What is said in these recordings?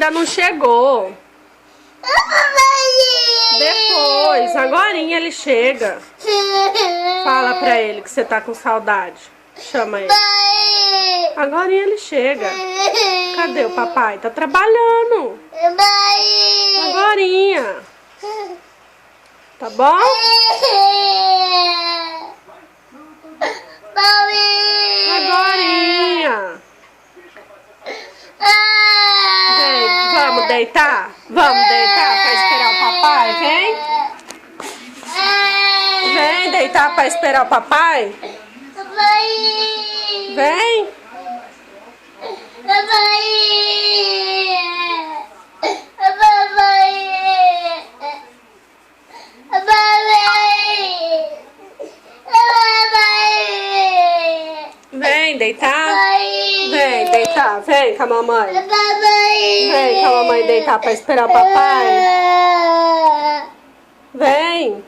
ainda não chegou. Depois, agorinha ele chega. Fala pra ele que você tá com saudade. Chama ele. Agorinha ele chega. Cadê o papai? Tá trabalhando. Agorinha. Tá bom? Agorinha. Vem, vamos deitar? Vamos deitar pra esperar o papai? Vem. Vem deitar pra esperar o papai? Vem. Vem deitar? Vem deitar, vem com a mamãe. Vem com a mamãe deitar pra esperar o papai. Vem.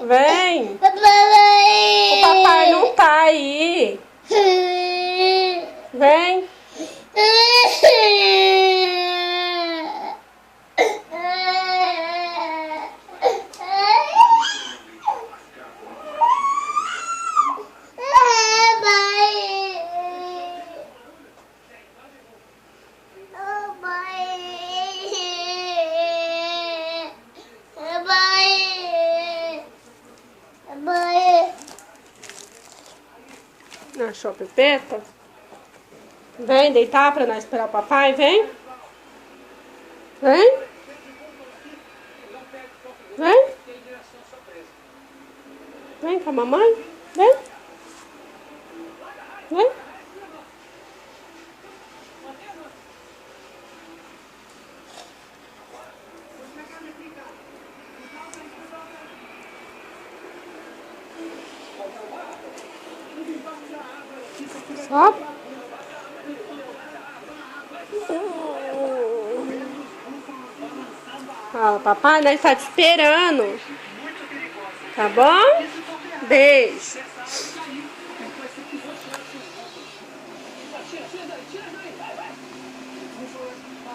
Vem. O papai não tá aí. Vem. Achou a Pepeta? Vem deitar pra nós esperar o papai, vem. Vem. Vem. Vem com a mamãe. Vem. Vem. Ó. Fala, papai, nós tá te esperando. Tá bom? Beijo.